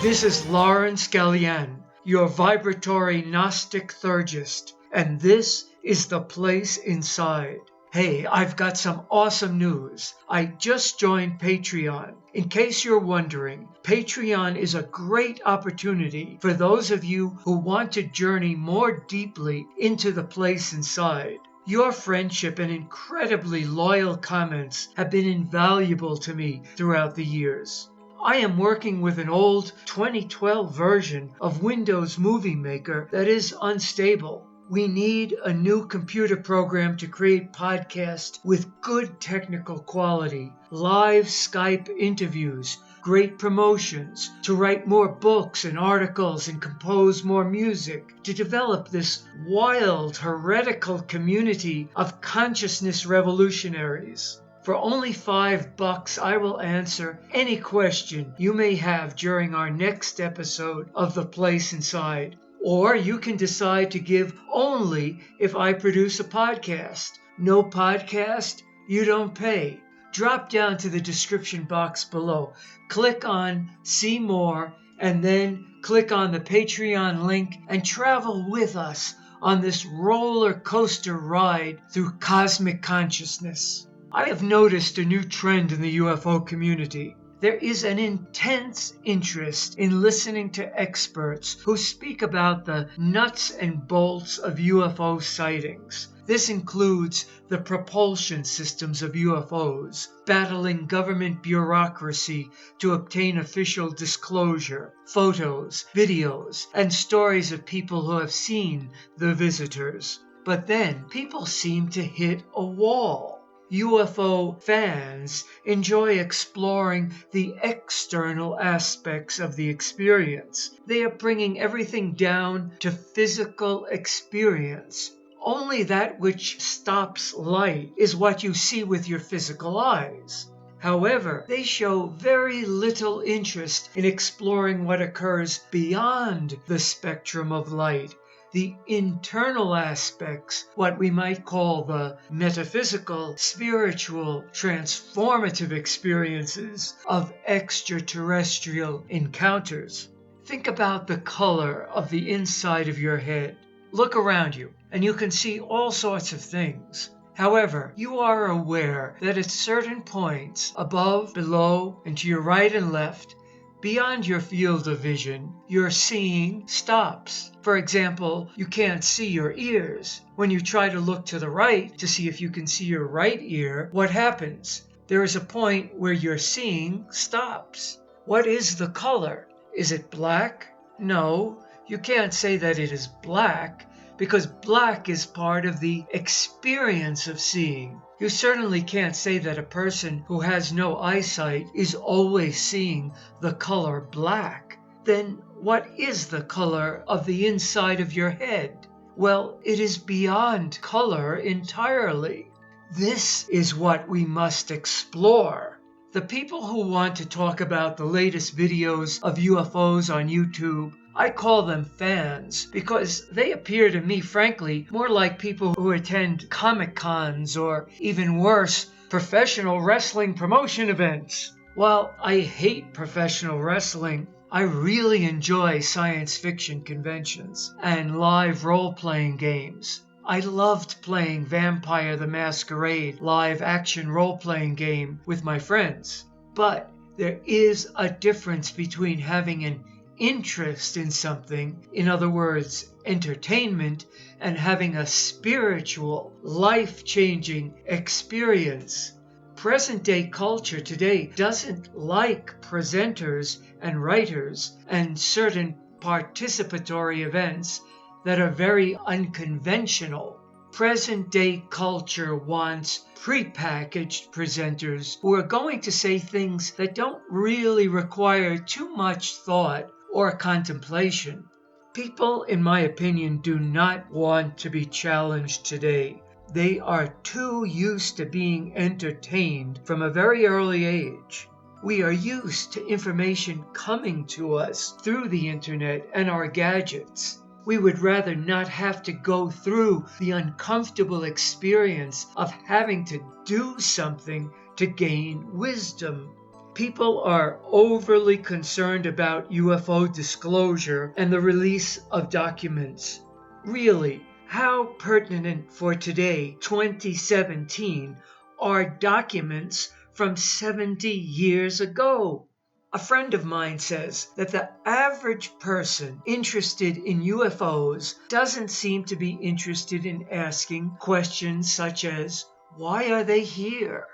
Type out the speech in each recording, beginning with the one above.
This is Laurence Galian, your vibratory Gnostic Theurgist, and this is The Place Inside. Hey, I've got some awesome news. I just joined Patreon. In case you're wondering, Patreon is a great opportunity for those of you who want to journey more deeply into the place inside. Your friendship and incredibly loyal comments have been invaluable to me throughout the years. I am working with an old 2012 version of Windows Movie Maker that is unstable. We need a new computer program to create podcasts with good technical quality, live Skype interviews, great promotions, to write more books and articles and compose more music, to develop this wild, heretical community of consciousness revolutionaries. For only $5, I will answer any question you may have during our next episode of The Place Inside. Or you can decide to give only if I produce a podcast. No podcast, you don't pay. Drop down to the description box below. Click on See More and then click on the Patreon link and travel with us on this roller coaster ride through cosmic consciousness. I have noticed a new trend in the UFO community. There is an intense interest in listening to experts who speak about the nuts and bolts of UFO sightings. This includes the propulsion systems of UFOs, battling government bureaucracy to obtain official disclosure, photos, videos, and stories of people who have seen the visitors. But then people seem to hit a wall. UFO fans enjoy exploring the external aspects of the experience. They are bringing everything down to physical experience. Only that which stops light is what you see with your physical eyes. However, they show very little interest in exploring what occurs beyond the spectrum of light. The internal aspects, what we might call the metaphysical, spiritual, transformative experiences of extraterrestrial encounters. Think about the color of the inside of your head. Look around you, and you can see all sorts of things. However, you are aware that at certain points, above, below, and to your right and left, beyond your field of vision, your seeing stops. For example, you can't see your ears. When you try to look to the right to see if you can see your right ear, what happens? There is a point where your seeing stops. What is the color? Is it black? No, you can't say that it is black, because black is part of the experience of seeing. You certainly can't say that a person who has no eyesight is always seeing the color black. Then what is the color of the inside of your head? Well, it is beyond color entirely. This is what we must explore. The people who want to talk about the latest videos of UFOs on YouTube, I call them fans because they appear to me, frankly, more like people who attend Comic Cons or, even worse, professional wrestling promotion events. While I hate professional wrestling, I really enjoy science fiction conventions and live role-playing games. I loved playing Vampire the Masquerade live-action role-playing game with my friends. But there is a difference between having an interest in something, in other words, entertainment and having a spiritual, life-changing experience. Present-day culture today doesn't like presenters and writers and certain participatory events that are very unconventional. Present-day culture wants prepackaged presenters who are going to say things that don't really require too much thought or contemplation. People, in my opinion, do not want to be challenged today. They are too used to being entertained from a very early age. We are used to information coming to us through the internet and our gadgets. We would rather not have to go through the uncomfortable experience of having to do something to gain wisdom. People are overly concerned about UFO disclosure and the release of documents. Really, how pertinent for today, 2017, are documents from 70 years ago? A friend of mine says that the average person interested in UFOs doesn't seem to be interested in asking questions such as, why are they here?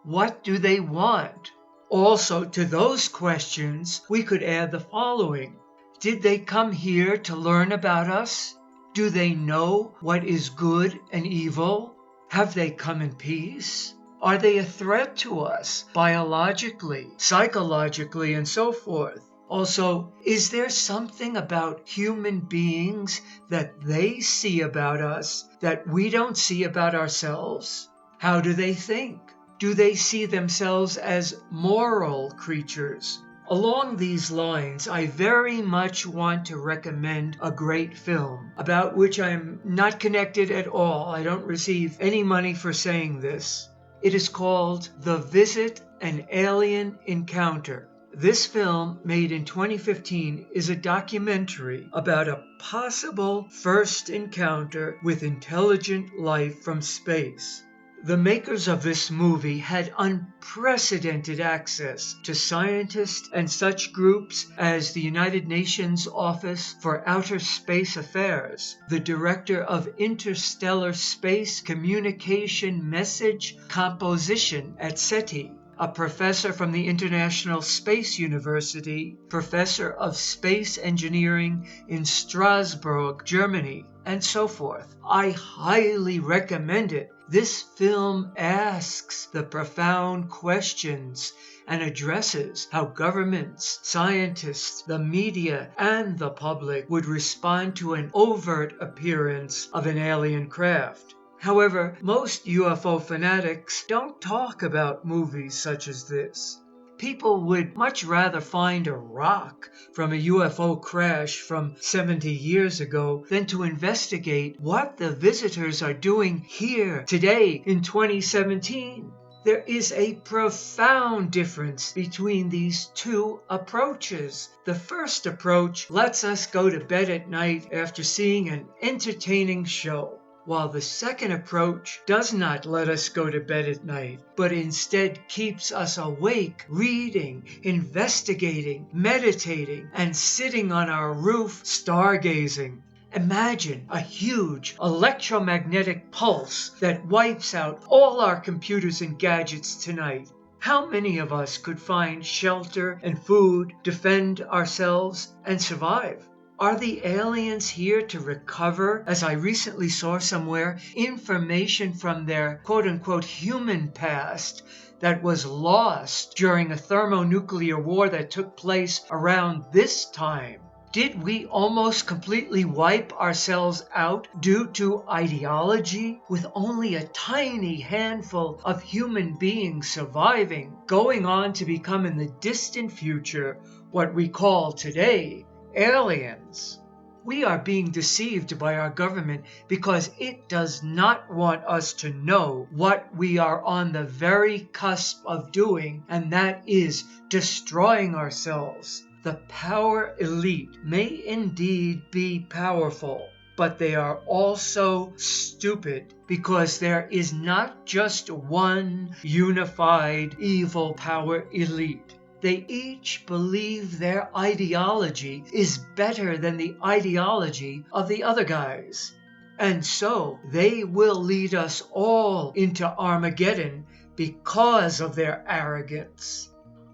What do they want? Also, to those questions, we could add the following. Did they come here to learn about us? Do they know what is good and evil? Have they come in peace? Are they a threat to us biologically, psychologically, and so forth? Also, is there something about human beings that they see about us that we don't see about ourselves? How do they think? Do they see themselves as moral creatures? Along these lines, I very much want to recommend a great film about which I am not connected at all. I don't receive any money for saying this. It is called The Visit: An Alien Encounter. This film, made in 2015, is a documentary about a possible first encounter with intelligent life from space. The makers of this movie had unprecedented access to scientists and such groups as the United Nations Office for Outer Space Affairs, the Director of Interstellar Space Communication Message Composition at SETI, a professor from the International Space University, professor of space engineering in Strasbourg, Germany, and so forth. I highly recommend it. This film asks the profound questions and addresses how governments, scientists, the media, and the public would respond to an overt appearance of an alien craft. However, most UFO fanatics don't talk about movies such as this. People would much rather find a rock from a UFO crash from 70 years ago than to investigate what the visitors are doing here today in 2017. There is a profound difference between these two approaches. The first approach lets us go to bed at night after seeing an entertaining show, while the second approach does not let us go to bed at night, but instead keeps us awake, reading, investigating, meditating, and sitting on our roof stargazing. Imagine a huge electromagnetic pulse that wipes out all our computers and gadgets tonight. How many of us could find shelter and food, defend ourselves, and survive? Are the aliens here to recover, as I recently saw somewhere, information from their quote-unquote human past that was lost during a thermonuclear war that took place around this time? Did we almost completely wipe ourselves out due to ideology, with only a tiny handful of human beings surviving, going on to become in the distant future what we call today aliens? We are being deceived by our government because it does not want us to know what we are on the very cusp of doing, and that is destroying ourselves. The power elite may indeed be powerful, but they are also stupid, because there is not just one unified evil power elite. They each believe their ideology is better than the ideology of the other guys. And so they will lead us all into Armageddon because of their arrogance.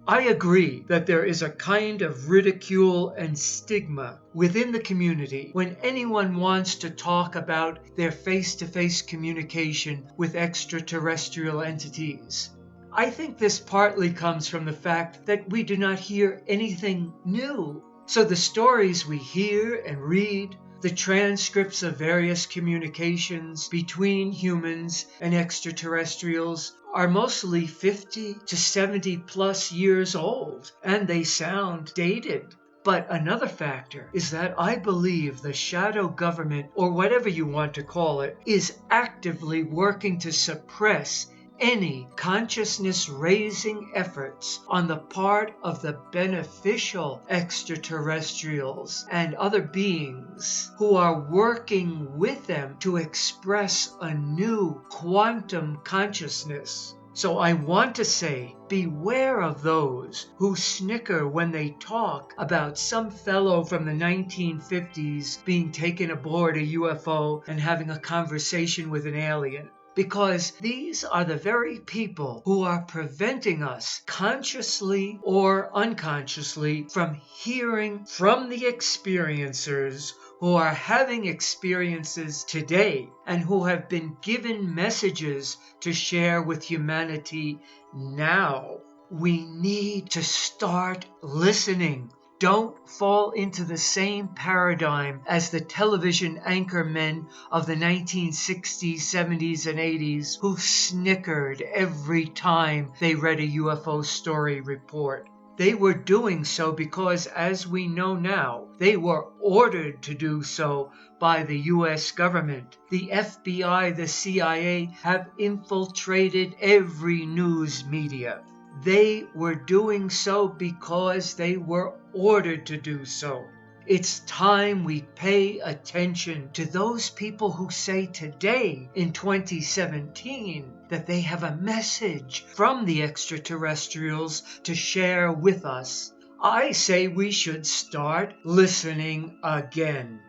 I agree that there is a kind of ridicule and stigma within the community when anyone wants to talk about their face-to-face communication with extraterrestrial entities. I think this partly comes from the fact that we do not hear anything new. So the stories we hear and read, the transcripts of various communications between humans and extraterrestrials are mostly 50 to 70 plus years old, and they sound dated. But another factor is that I believe the shadow government, or whatever you want to call it, is actively working to suppress any consciousness-raising efforts on the part of the beneficial extraterrestrials and other beings who are working with them to express a new quantum consciousness. So I want to say, beware of those who snicker when they talk about some fellow from the 1950s being taken aboard a UFO and having a conversation with an alien. Because these are the very people who are preventing us, consciously or unconsciously, from hearing from the experiencers who are having experiences today and who have been given messages to share with humanity now. We need to start listening. Don't fall into the same paradigm as the television anchormen of the 1960s, 70s, and 80s who snickered every time they read a UFO story report. They were doing so because, as we know now, they were ordered to do so by the U.S. government. The FBI, the CIA have infiltrated every news media. They were doing so because they were ordered to do so. It's time we pay attention to those people who say today, in 2017, that they have a message from the extraterrestrials to share with us. I say we should start listening again.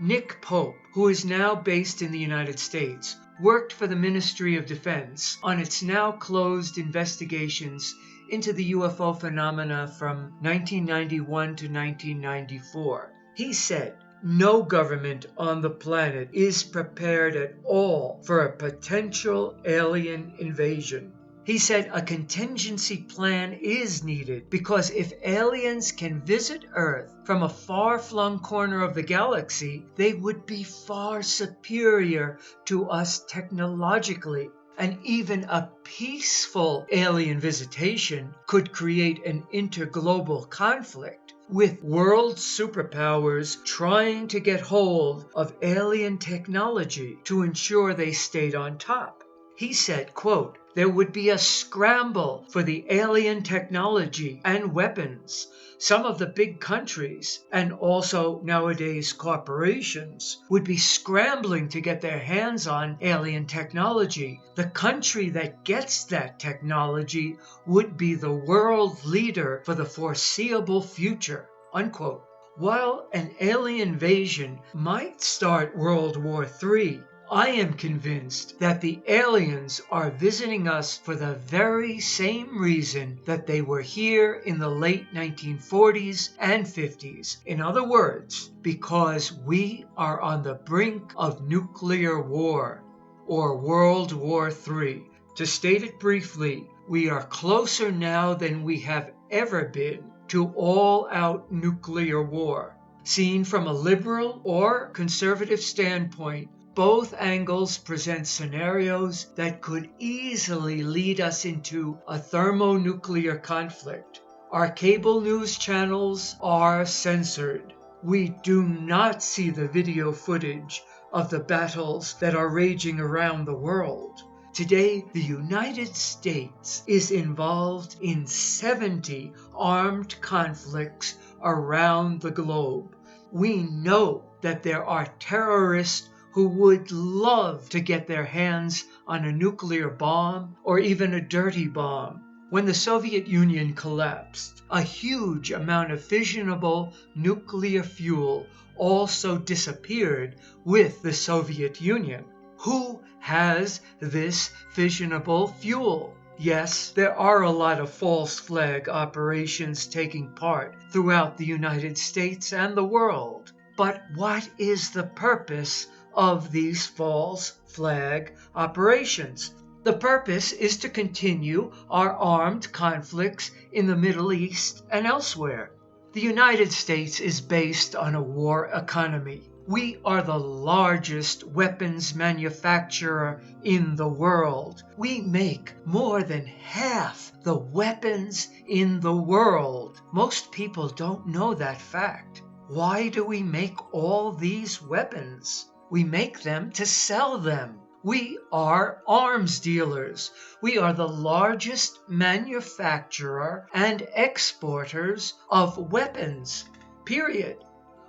Nick Pope, who is now based in the United States, worked for the Ministry of Defense on its now closed investigations into the UFO phenomena from 1991 to 1994. He said, "No government on the planet is prepared at all for a potential alien invasion." He said a contingency plan is needed because if aliens can visit Earth from a far-flung corner of the galaxy, they would be far superior to us technologically. And even a peaceful alien visitation could create an interglobal conflict, with world superpowers trying to get hold of alien technology to ensure they stayed on top. He said, quote, "There would be a scramble for the alien technology and weapons. Some of the big countries, and also nowadays corporations, would be scrambling to get their hands on alien technology. The country that gets that technology would be the world leader for the foreseeable future," unquote. While an alien invasion might start World War III, I am convinced that the aliens are visiting us for the very same reason that they were here in the late 1940s and 50s. In other words, because we are on the brink of nuclear war, or World War III. To state it briefly, we are closer now than we have ever been to all-out nuclear war. Seen from a liberal or conservative standpoint, both angles present scenarios that could easily lead us into a thermonuclear conflict. Our cable news channels are censored. We do not see the video footage of the battles that are raging around the world. Today, the United States is involved in 70 armed conflicts around the globe. We know that there are terrorists who would love to get their hands on a nuclear bomb or even a dirty bomb. When the Soviet Union collapsed, a huge amount of fissionable nuclear fuel also disappeared with the Soviet Union. Who has this fissionable fuel? Yes, there are a lot of false flag operations taking part throughout the United States and the world. But what is the purpose of these false flag operations? The purpose is to continue our armed conflicts in the Middle East and elsewhere. The United States is based on a war economy. We are the largest weapons manufacturer in the world. We make more than half the weapons in the world. Most people don't know that fact. Why do we make all these weapons? We make them to sell them. We are arms dealers. We are the largest manufacturer and exporters of weapons, period.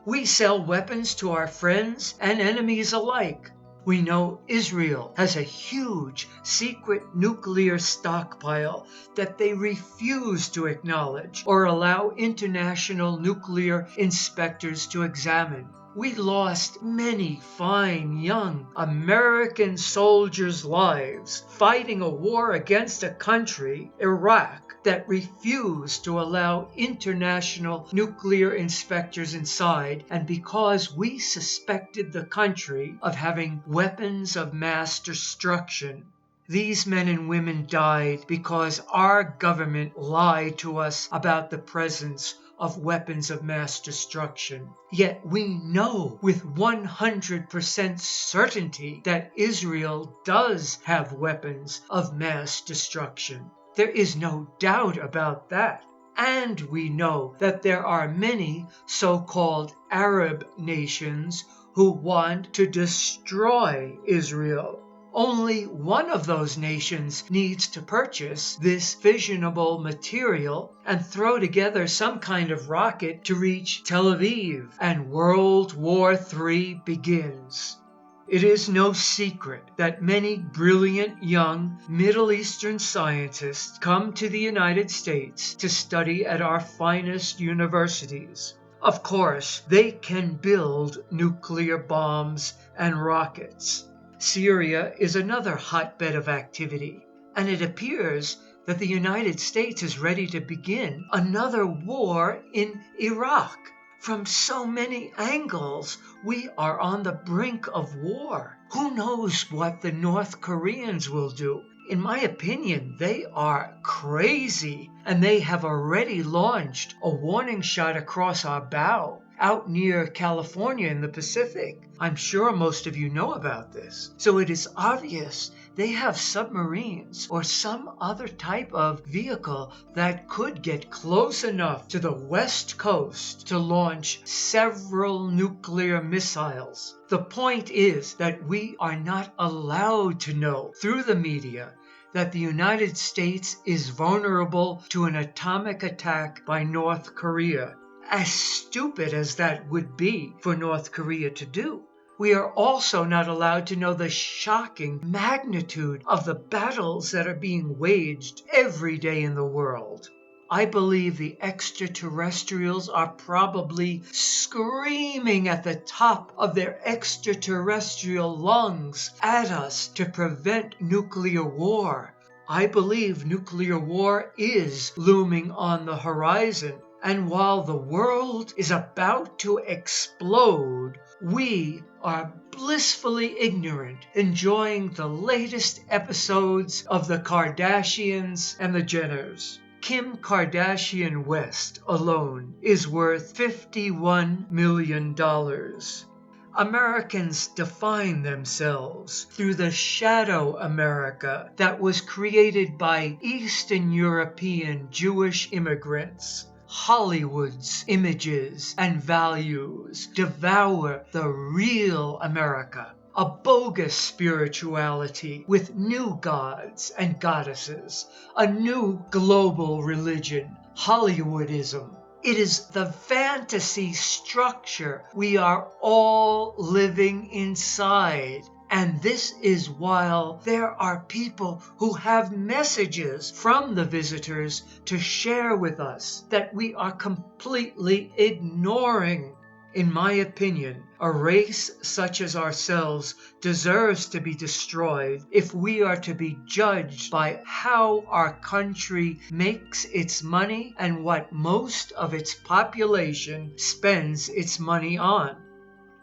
We sell weapons to our friends and enemies alike. We know Israel has a huge secret nuclear stockpile that they refuse to acknowledge or allow international nuclear inspectors to examine. We lost many fine young American soldiers' lives fighting a war against a country, Iraq, that refused to allow international nuclear inspectors inside, and because we suspected the country of having weapons of mass destruction. These men and women died because our government lied to us about the presence of weapons of mass destruction. Yet we know with 100% certainty that Israel does have weapons of mass destruction. There is no doubt about that. And we know that there are many so-called Arab nations who want to destroy Israel. Only one of those nations needs to purchase this fissionable material and throw together some kind of rocket to reach Tel Aviv, and World War III begins. It is no secret that many brilliant young Middle Eastern scientists come to the United States to study at our finest universities. Of course, they can build nuclear bombs and rockets. Syria is another hotbed of activity, and it appears that the United States is ready to begin another war in Iraq. From so many angles, we are on the brink of war. Who knows what the North Koreans will do? In my opinion, they are crazy, and they have already launched a warning shot across our bow out near California in the Pacific. I'm sure most of you know about this. So it is obvious they have submarines or some other type of vehicle that could get close enough to the West Coast to launch several nuclear missiles. The point is that we are not allowed to know through the media that the United States is vulnerable to an atomic attack by North Korea. As stupid as that would be for North Korea to do. We are also not allowed to know the shocking magnitude of the battles that are being waged every day in the world. I believe the extraterrestrials are probably screaming at the top of their extraterrestrial lungs at us to prevent nuclear war. I believe nuclear war is looming on the horizon. And while the world is about to explode, we are blissfully ignorant, enjoying the latest episodes of the Kardashians and the Jenners. Kim Kardashian West alone is worth $51 million. Americans define themselves through the shadow America that was created by Eastern European Jewish immigrants. Hollywood's images and values devour the real America, a bogus spirituality with new gods and goddesses, a new global religion, Hollywoodism. It is the fantasy structure we are all living inside. And this is while there are people who have messages from the visitors to share with us that we are completely ignoring. In my opinion, a race such as ourselves deserves to be destroyed if we are to be judged by how our country makes its money and what most of its population spends its money on.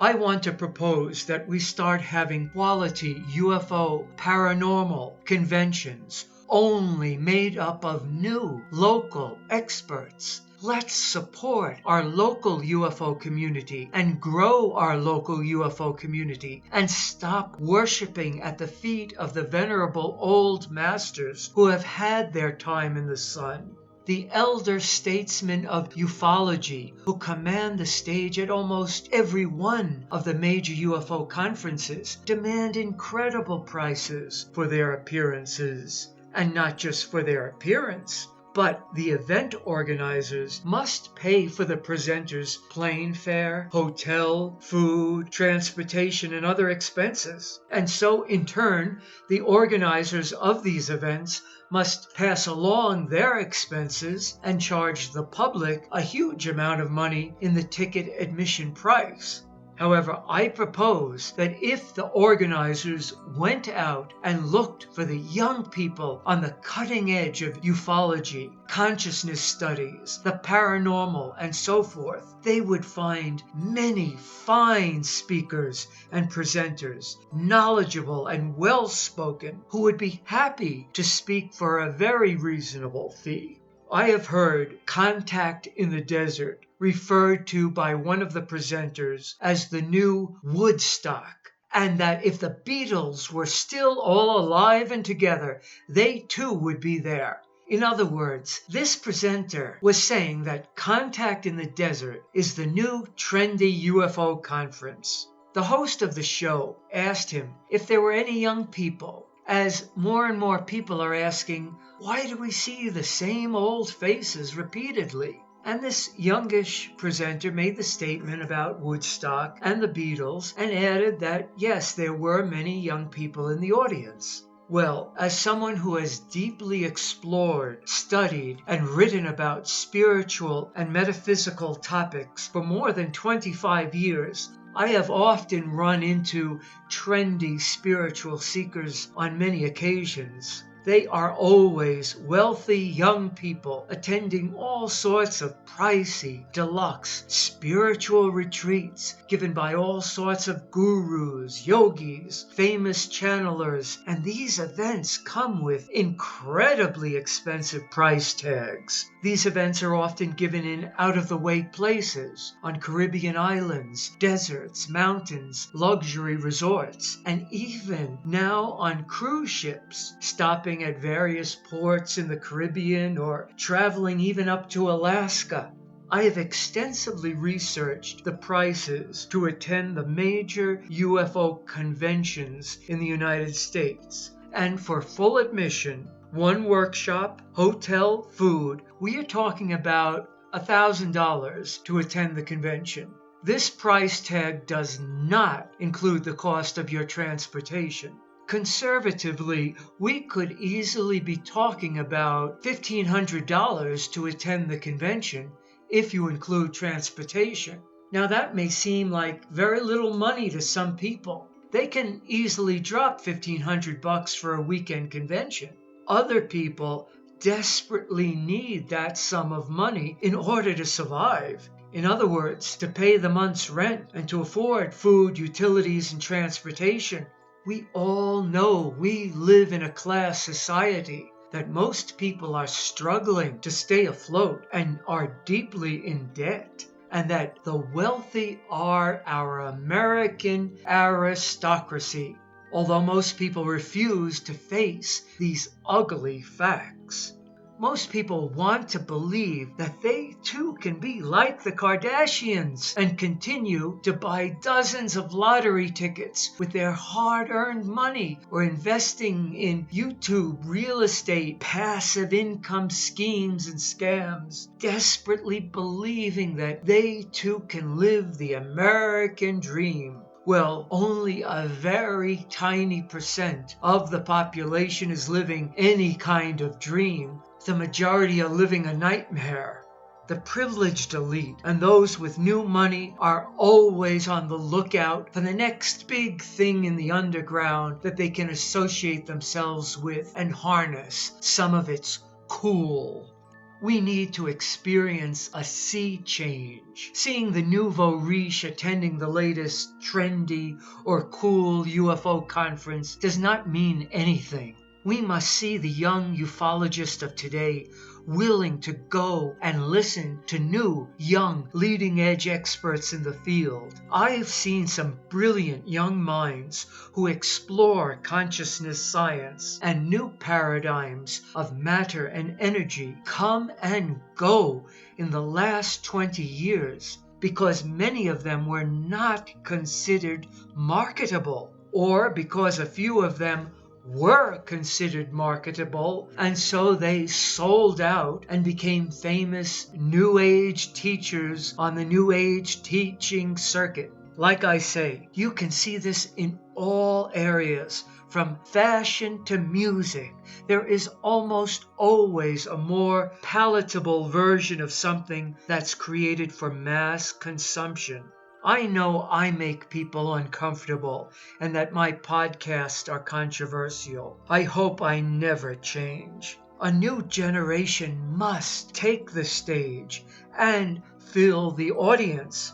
I want to propose that we start having quality UFO paranormal conventions only made up of new local experts. Let's support our local UFO community and grow our local UFO community and stop worshiping at the feet of the venerable old masters who have had their time in the sun. The elder statesmen of ufology who command the stage at almost every one of the major UFO conferences demand incredible prices for their appearances. And not just for their appearance, but the event organizers must pay for the presenters' plane fare, hotel, food, transportation, and other expenses. And so, in turn, the organizers of these events must pass along their expenses and charge the public a huge amount of money in the ticket admission price. However, I propose that if the organizers went out and looked for the young people on the cutting edge of ufology, consciousness studies, the paranormal, and so forth, they would find many fine speakers and presenters, knowledgeable and well-spoken, who would be happy to speak for a very reasonable fee. I have heard contact in the desert referred to by one of the presenters as the new Woodstock, and that if the Beatles were still all alive and together, they too would be there. In other words, this presenter was saying that Contact in the Desert is the new trendy UFO conference. The host of the show asked him if there were any young people, as more and more people are asking, why do we see the same old faces repeatedly? And this youngish presenter made the statement about Woodstock and the Beatles and added that, yes, there were many young people in the audience. Well, as someone who has deeply explored, studied, and written about spiritual and metaphysical topics for more than 25 years, I have often run into trendy spiritual seekers on many occasions. They are always wealthy young people attending all sorts of pricey, deluxe spiritual retreats given by all sorts of gurus, yogis, famous channelers, and these events come with incredibly expensive price tags. These events are often given in out-of-the-way places, on Caribbean islands, deserts, mountains, luxury resorts, and even now on cruise ships, stopping at various ports in the Caribbean or traveling even up to Alaska. I have extensively researched the prices to attend the major UFO conventions in the United States, and for full admission, one workshop, hotel, food, we are talking about $1,000 to attend the convention. This price tag does not include the cost of your transportation. Conservatively, we could easily be talking about $1,500 to attend the convention if you include transportation. Now that may seem like very little money to some people. They can easily drop $1,500 for a weekend convention. Other people desperately need that sum of money in order to survive. In other words, to pay the month's rent and to afford food, utilities, and transportation. We all know we live in a class society, that most people are struggling to stay afloat and are deeply in debt, and that the wealthy are our American aristocracy, although most people refuse to face these ugly facts. Most people want to believe that they too can be like the Kardashians and continue to buy dozens of lottery tickets with their hard-earned money or investing in YouTube, real estate, passive income schemes and scams, desperately believing that they too can live the American dream Well, only a very tiny percent of the population is living any kind of dream. The majority are living a nightmare. The privileged elite and those with new money are always on the lookout for the next big thing in the underground that they can associate themselves with and harness some of its cool. We need to experience a sea change. Seeing the nouveau riche attending the latest trendy or cool UFO conference does not mean anything. We must see the young ufologist of today willing to go and listen to new, young, leading-edge experts in the field. I've seen some brilliant young minds who explore consciousness science and new paradigms of matter and energy come and go in the last 20 years because many of them were not considered marketable, or because a few of them were considered marketable, and so they sold out and became famous New Age teachers on the New Age teaching circuit. Like I say, you can see this in all areas, from fashion to music. There is almost always a more palatable version of something that's created for mass consumption. I know I make people uncomfortable and that my podcasts are controversial. I hope I never change. A new generation must take the stage and fill the audience.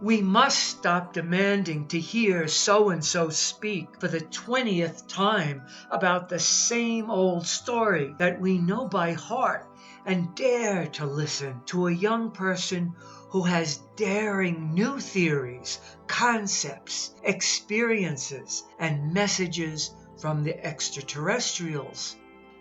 We must stop demanding to hear so-and-so speak for the 20th time about the same old story that we know by heart and dare to listen to a young person who has daring new theories, concepts, experiences, and messages from the extraterrestrials.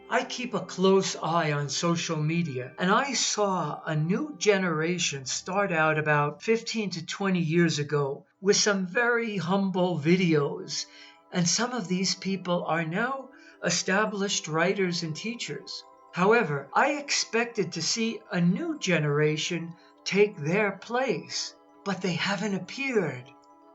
I keep a close eye on social media, and I saw a new generation start out about 15 to 20 years ago with some very humble videos, and some of these people are now established writers and teachers. However, I expected to see a new generation take their place, but they haven't appeared.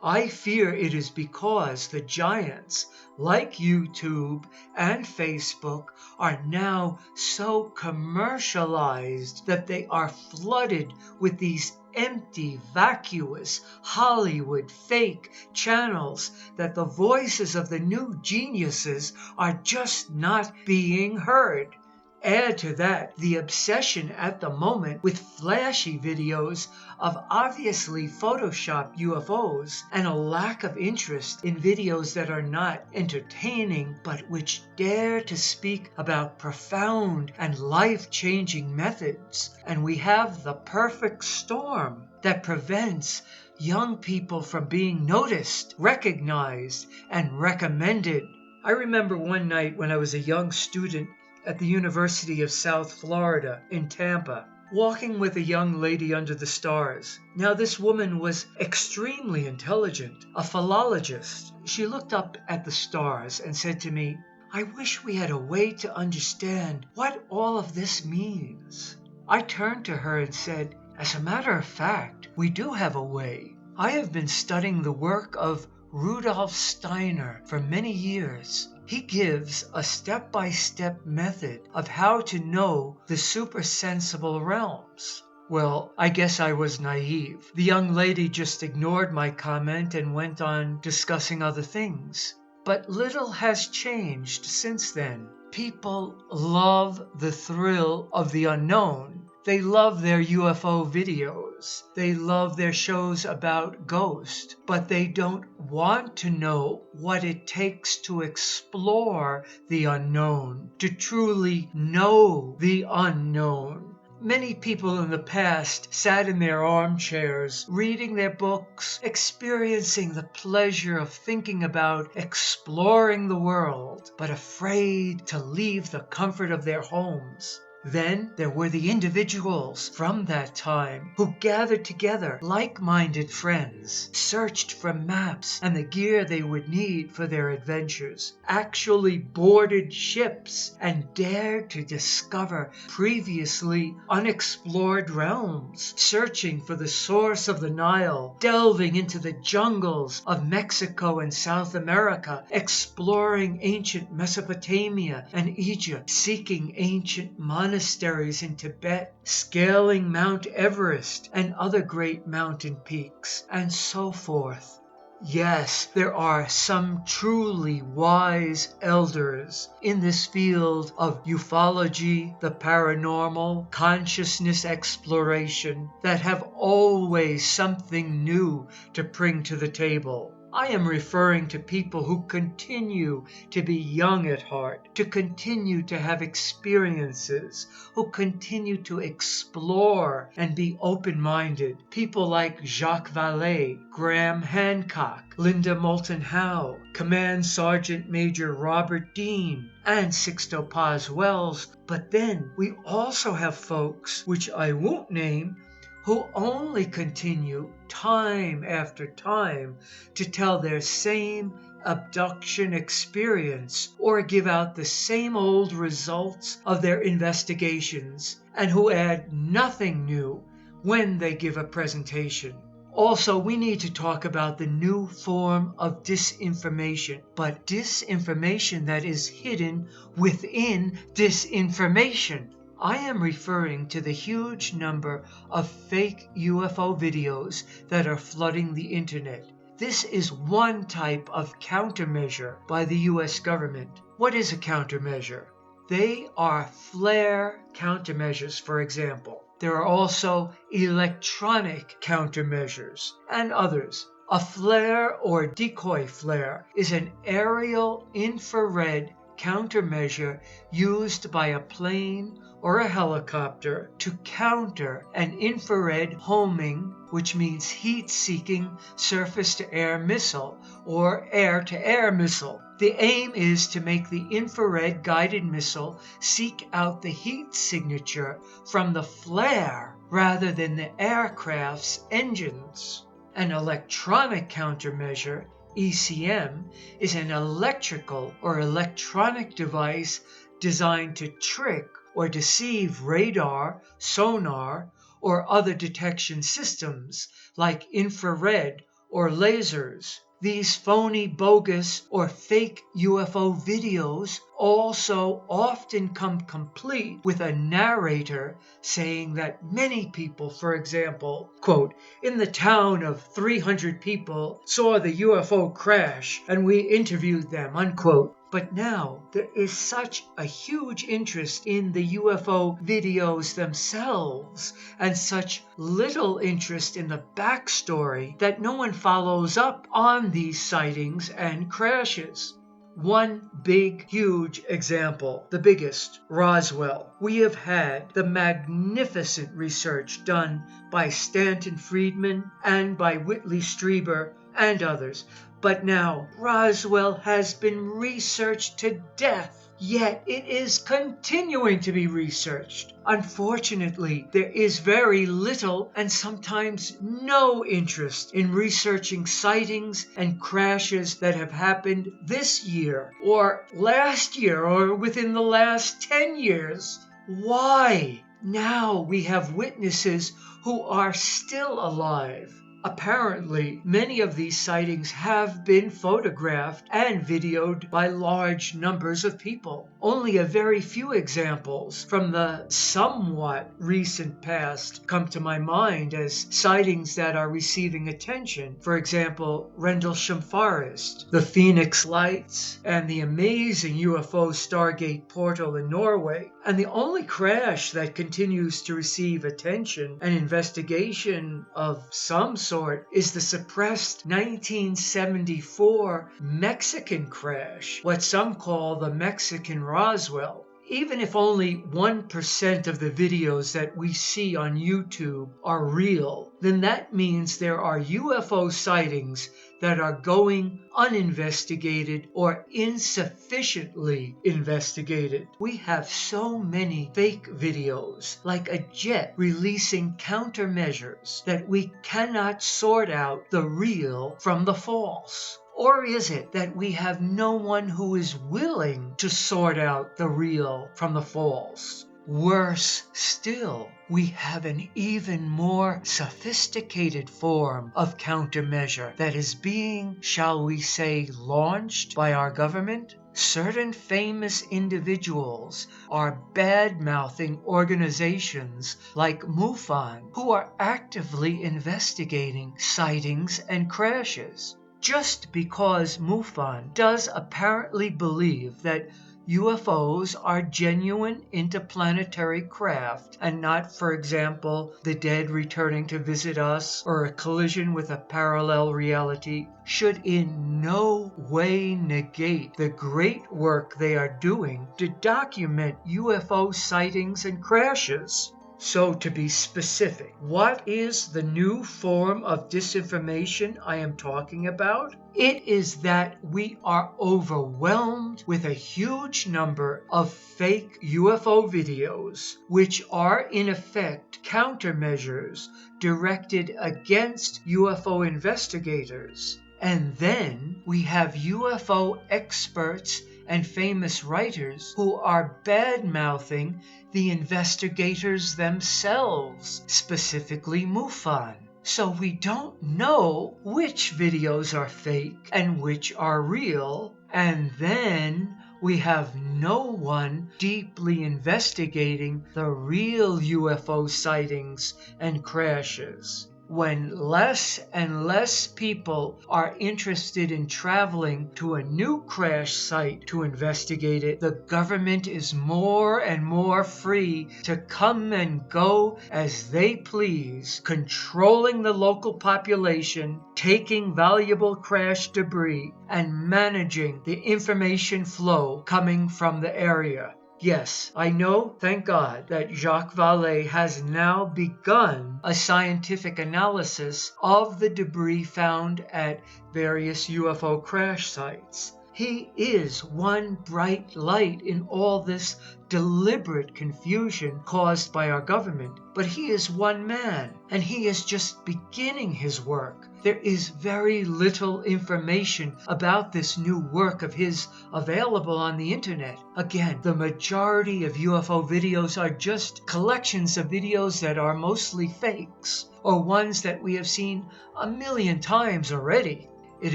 I fear it is because the giants like YouTube and Facebook are now so commercialized that they are flooded with these empty, vacuous, Hollywood fake channels that the voices of the new geniuses are just not being heard. Add to that the obsession at the moment with flashy videos of obviously photoshopped UFOs and a lack of interest in videos that are not entertaining but which dare to speak about profound and life-changing methods. And we have the perfect storm that prevents young people from being noticed, recognized, and recommended. I remember one night when I was a young student at the University of South Florida in Tampa, walking with a young lady under the stars. Now, this woman was extremely intelligent, a philologist. She looked up at the stars and said to me, "I wish we had a way to understand what all of this means." I turned to her and said, "As a matter of fact, we do have a way. I have been studying the work of Rudolf Steiner for many years. He gives a step-by-step method of how to know the supersensible realms." Well, I guess I was naive. The young lady just ignored my comment and went on discussing other things. But little has changed since then. People love the thrill of the unknown. They love their UFO videos. They love their shows about ghosts, but they don't want to know what it takes to explore the unknown, to truly know the unknown. Many people in the past sat in their armchairs, reading their books, experiencing the pleasure of thinking about exploring the world, but afraid to leave the comfort of their homes. Then there were the individuals from that time who gathered together like-minded friends, searched for maps and the gear they would need for their adventures, actually boarded ships and dared to discover previously unexplored realms, searching for the source of the Nile, delving into the jungles of Mexico and South America, exploring ancient Mesopotamia and Egypt, seeking ancient monasteries in Tibet, scaling Mount Everest and other great mountain peaks, and so forth. Yes, there are some truly wise elders in this field of ufology, the paranormal, consciousness exploration, that have always something new to bring to the table. I am referring to people who continue to be young at heart, to continue to have experiences, who continue to explore and be open-minded. People like Jacques Vallée, Graham Hancock, Linda Moulton Howe, Command Sergeant Major Robert Dean, and Sixto Paz Wells. But then we also have folks, which I won't name, who only continue time after time to tell their same abduction experience or give out the same old results of their investigations, and who add nothing new when they give a presentation. Also, we need to talk about the new form of disinformation, but disinformation that is hidden within disinformation. I am referring to the huge number of fake UFO videos that are flooding the internet. This is one type of countermeasure by the US government. What is a countermeasure? They are flare countermeasures, for example. There are also electronic countermeasures and others. A flare or decoy flare is an aerial infrared countermeasure used by a plane or a helicopter to counter an infrared homing, which means heat-seeking surface-to-air missile or air-to-air missile. The aim is to make the infrared guided missile seek out the heat signature from the flare rather than the aircraft's engines. An electronic countermeasure, ECM, is an electrical or electronic device designed to trick or deceive radar, sonar, or other detection systems like infrared or lasers. These phony, bogus, or fake UFO videos also often come complete with a narrator saying that many people, for example, quote, in the town of 300 people saw the UFO crash and we interviewed them, unquote. But now there is such a huge interest in the UFO videos themselves and such little interest in the backstory that no one follows up on these sightings and crashes. One big, huge example, the biggest, Roswell. We have had the magnificent research done by Stanton Friedman and by Whitley Strieber and others. But now Roswell has been researched to death, yet it is continuing to be researched. Unfortunately, there is very little and sometimes no interest in researching sightings and crashes that have happened this year, or last year, or within the last 10 years. Why? Now we have witnesses who are still alive. Apparently, many of these sightings have been photographed and videoed by large numbers of people. Only a very few examples from the somewhat recent past come to my mind as sightings that are receiving attention. For example, Rendlesham Forest, the Phoenix Lights, and the amazing UFO Stargate portal in Norway. And the only crash that continues to receive attention and investigation of some sort is the suppressed 1974 Mexican crash, what some call the Mexican Roswell. even if only 1% of the videos that we see on YouTube are real, then that means there are UFO sightings that are going uninvestigated or insufficiently investigated. We have so many fake videos, like a jet releasing countermeasures, that we cannot sort out the real from the false. Or is it that we have no one who is willing to sort out the real from the false? Worse still, we have an even more sophisticated form of countermeasure that is being, shall we say, launched by our government. Certain famous individuals are bad-mouthing organizations like MUFON, who are actively investigating sightings and crashes. Just because MUFON does apparently believe that UFOs are genuine interplanetary craft and not, for example, the dead returning to visit us or a collision with a parallel reality, should in no way negate the great work they are doing to document UFO sightings and crashes. So, to be specific, what is the new form of disinformation I am talking about? It is that we are overwhelmed with a huge number of fake UFO videos, which are in effect countermeasures directed against UFO investigators. And then we have UFO experts and famous writers who are bad-mouthing the investigators themselves, specifically MUFON. So we don't know which videos are fake and which are real, and then we have no one deeply investigating the real UFO sightings and crashes. When less and less people are interested in traveling to a new crash site to investigate it, the government is more and more free to come and go as they please, controlling the local population, taking valuable crash debris, and managing the information flow coming from the area. Yes, I know, thank God, that Jacques Vallée has now begun a scientific analysis of the debris found at various UFO crash sites. He is one bright light in all this deliberate confusion caused by our government, but he is one man, and he is just beginning his work. There is very little information about this new work of his available on the internet. Again, the majority of UFO videos are just collections of videos that are mostly fakes, or ones that we have seen a million times already. It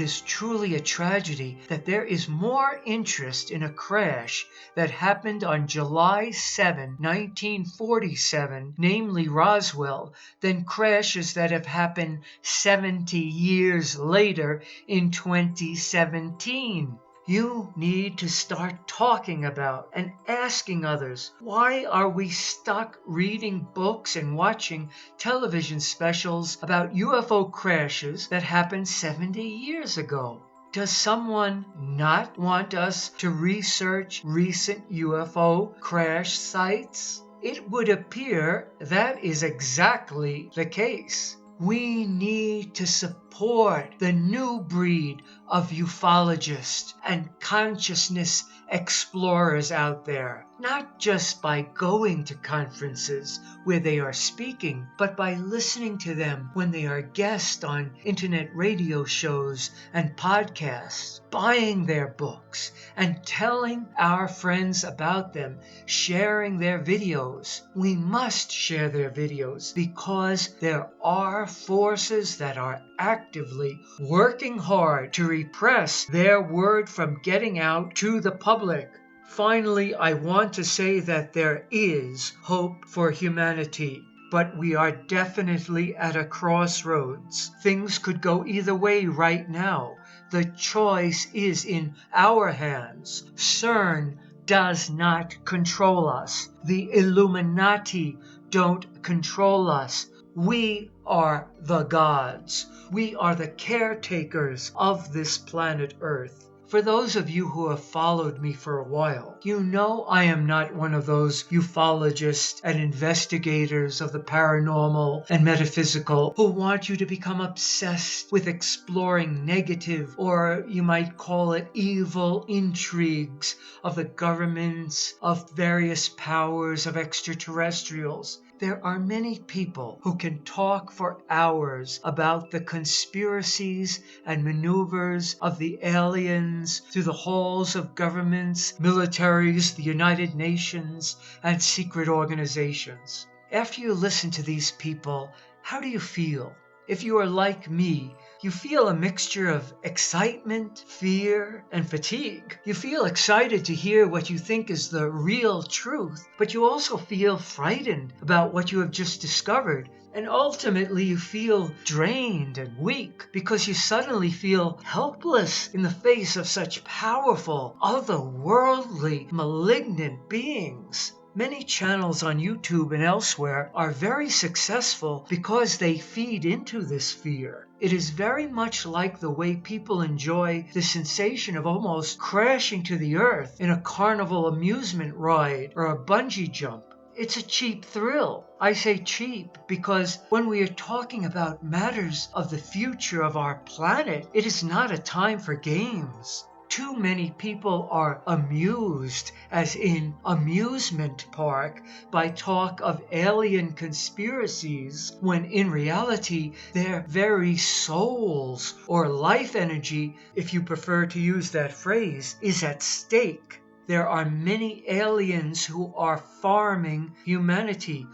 is truly a tragedy that there is more interest in a crash that happened on July 7, 1947, namely Roswell, than crashes that have happened 70 years later in 2017. You need to start talking about and asking others, why are we stuck reading books and watching television specials about UFO crashes that happened 70 years ago? Does someone not want us to research recent UFO crash sites? It would appear that is exactly the case. We need to support the new breed of ufologists and consciousness explorers out there, not just by going to conferences where they are speaking, but by listening to them when they are guests on internet radio shows and podcasts, buying their books and telling our friends about them, sharing their videos. We must share their videos because there are forces that are actively working hard to repress their word from getting out to the public. Finally, I want to say that there is hope for humanity, but we are definitely at a crossroads. Things could go either way right now. The choice is in our hands. CERN does not control us. The Illuminati don't control us. We are the gods. We are the caretakers of this planet Earth. For those of you who have followed me for a while, you know I am not one of those ufologists and investigators of the paranormal and metaphysical who want you to become obsessed with exploring negative, or you might call it evil, intrigues of the governments, of various powers, of extraterrestrials. There are many people who can talk for hours about the conspiracies and maneuvers of the aliens through the halls of governments, militaries, the United Nations, and secret organizations. After you listen to these people, how do you feel? If you are like me, you feel a mixture of excitement, fear, and fatigue. You feel excited to hear what you think is the real truth, but you also feel frightened about what you have just discovered. And ultimately, you feel drained and weak because you suddenly feel helpless in the face of such powerful, otherworldly, malignant beings. Many channels on YouTube and elsewhere are very successful because they feed into this fear. It is very much like the way people enjoy the sensation of almost crashing to the earth in a carnival amusement ride or a bungee jump. It's a cheap thrill. I say cheap because when we are talking about matters of the future of our planet, it is not a time for games. Too many people are amused, as in amusement park, by talk of alien conspiracies, when in reality their very souls or life energy, if you prefer to use that phrase, is at stake. There are many aliens who are farming humanity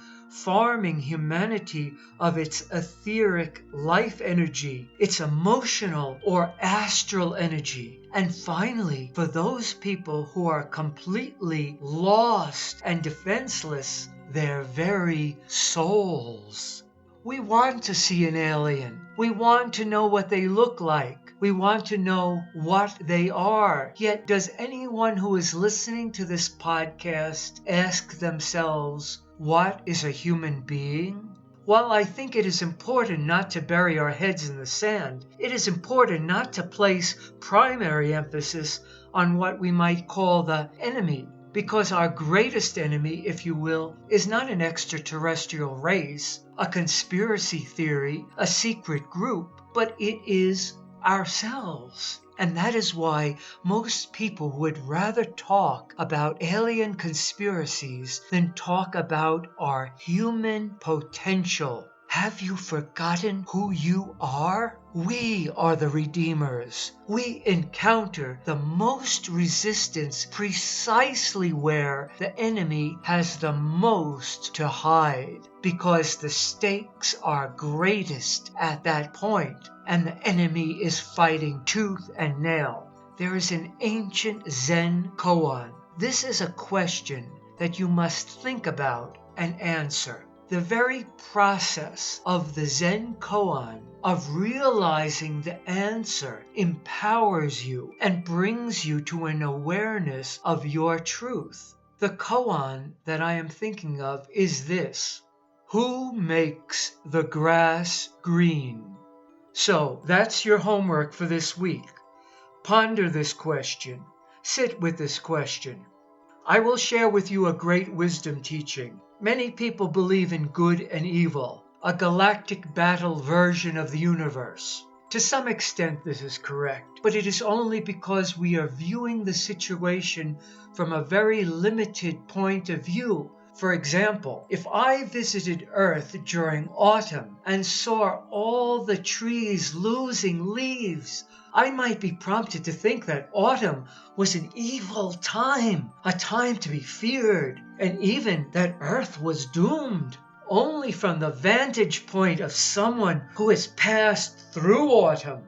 of its etheric life energy, its emotional or astral energy. And finally, for those people who are completely lost and defenseless, their very souls. We want to see an alien. We want to know what they look like. We want to know what they are. Yet, does anyone who is listening to this podcast ask themselves, what is a human being? While I think it is important not to bury our heads in the sand, it is important not to place primary emphasis on what we might call the enemy, because our greatest enemy, if you will, is not an extraterrestrial race, a conspiracy theory, a secret group, but it is ourselves. And that is why most people would rather talk about alien conspiracies than talk about our human potential. Have you forgotten who you are? We are the redeemers. We encounter the most resistance precisely where the enemy has the most to hide, because the stakes are greatest at that point, and the enemy is fighting tooth and nail. There is an ancient Zen koan. This is a question that you must think about and answer. The very process of the Zen koan, of realizing the answer, empowers you and brings you to an awareness of your truth. The koan that I am thinking of is this: who makes the grass green? So that's your homework for this week. Ponder this question. Sit with this question. I will share with you a great wisdom teaching. Many people believe in good and evil, a galactic battle version of the universe. To some extent this is correct, but it is only because we are viewing the situation from a very limited point of view. For example, if I visited Earth during autumn and saw all the trees losing leaves, I might be prompted to think that autumn was an evil time, a time to be feared, and even that Earth was doomed. Only from the vantage point of someone who has passed through autumn,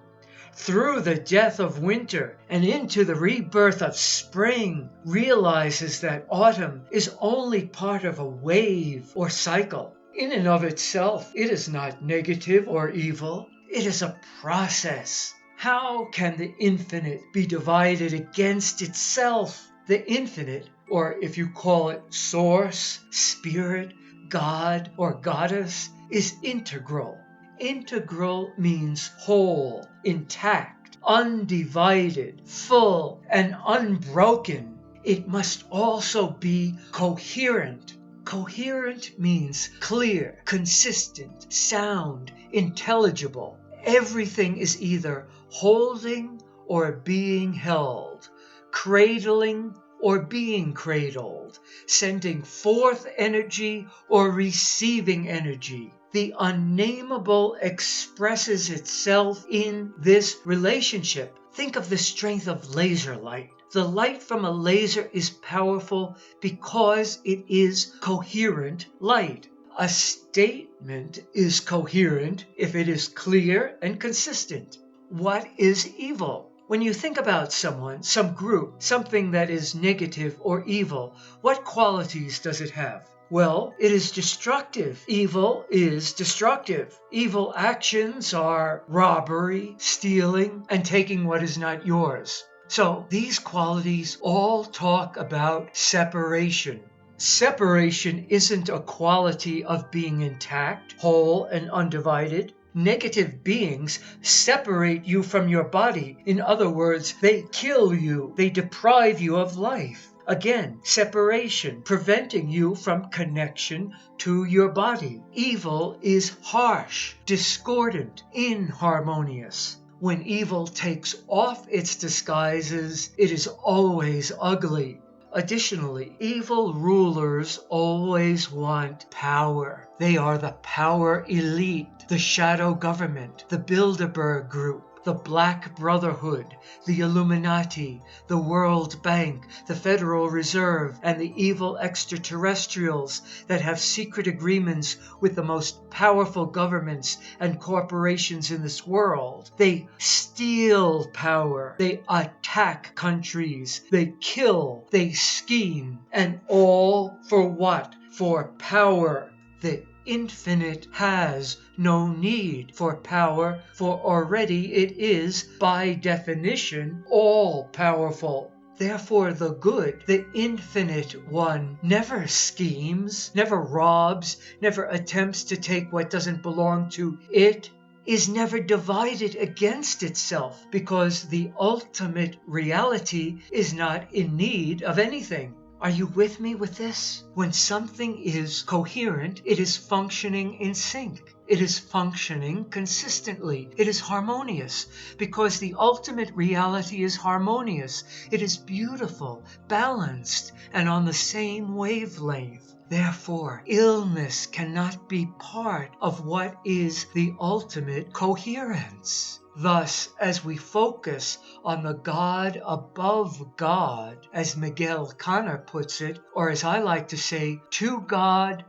through the death of winter, and into the rebirth of spring, realizes that autumn is only part of a wave or cycle. In and of itself, it is not negative or evil. It is a process. How can the infinite be divided against itself? The infinite, or if you call it source, spirit, God, or goddess, is integral. Integral means whole, intact, undivided, full, and unbroken. It must also be coherent. Coherent means clear, consistent, sound, intelligible. Everything is either holding or being held, cradling or being cradled, sending forth energy or receiving energy. The unnameable expresses itself in this relationship. Think of the strength of laser light. The light from a laser is powerful because it is coherent light. A statement is coherent if it is clear and consistent. What is evil? When you think about someone, some group, something that is negative or evil, what qualities does it have? Well, it is destructive. Evil is destructive. Evil actions are robbery, stealing, and taking what is not yours. So these qualities all talk about separation. Separation isn't a quality of being intact, whole, and undivided. Negative beings separate you from your body. In other words, they kill you. They deprive you of life. Again, separation, preventing you from connection to your body. Evil is harsh, discordant, inharmonious. When evil takes off its disguises, it is always ugly. Additionally, evil rulers always want power. They are the power elite, the shadow government, the Bilderberg Group, the Black Brotherhood, the Illuminati, the World Bank, the Federal Reserve, and the evil extraterrestrials that have secret agreements with the most powerful governments and corporations in this world. They steal power, they attack countries, they kill, they scheme, and all for what? For power. The infinite has no need for power, for already it is, by definition, all-powerful. Therefore the good, the infinite one, never schemes, never robs, never attempts to take what doesn't belong to it, is never divided against itself, because the ultimate reality is not in need of anything. Are you with me with this? When something is coherent, it is functioning in sync. It is functioning consistently. It is harmonious, because the ultimate reality is harmonious. It is beautiful, balanced, and on the same wavelength. Therefore, illness cannot be part of what is the ultimate coherence. Thus, as we focus on the God above God, as Miguel Connor puts it, or as I like to say, to God,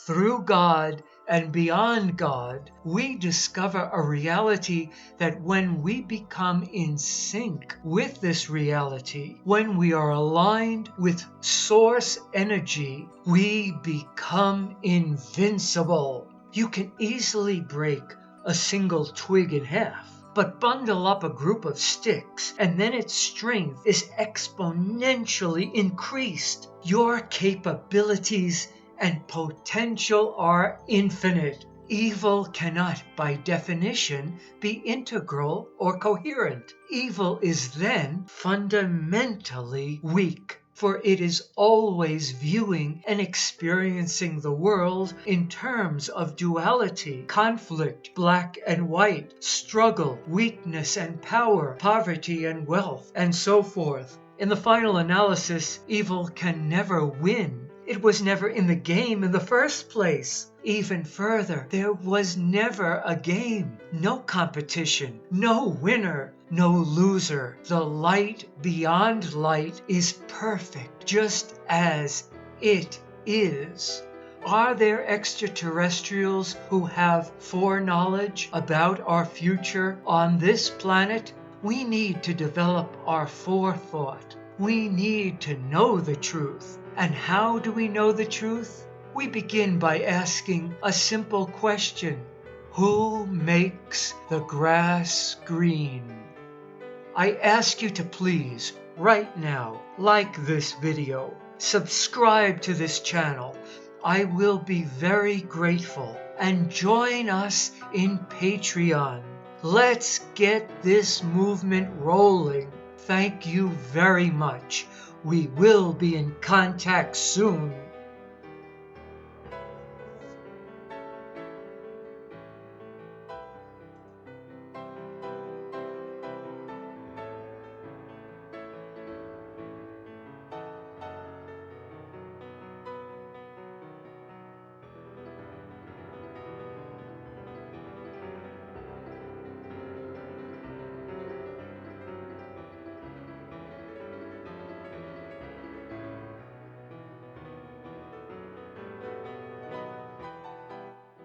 through God, and beyond God, we discover a reality that when we become in sync with this reality, when we are aligned with source energy, we become invincible. You can easily break a single twig in half, but bundle up a group of sticks, and then its strength is exponentially increased. Your capabilities and potential are infinite. Evil cannot, by definition, be integral or coherent. Evil is then fundamentally weak, for it is always viewing and experiencing the world in terms of duality, conflict, black and white, struggle, weakness and power, poverty and wealth, and so forth. In the final analysis, evil can never win. It was never in the game in the first place. Even further, there was never a game, no competition, no winner, no loser. The light beyond light is perfect, just as it is. Are there extraterrestrials who have foreknowledge about our future on this planet? We need to develop our forethought. We need to know the truth. And how do we know the truth? We begin by asking a simple question. Who makes the grass green? I ask you to please, right now, like this video, subscribe to this channel. I will be very grateful. And join us in Patreon. Let's get this movement rolling. Thank you very much. We will be in contact soon.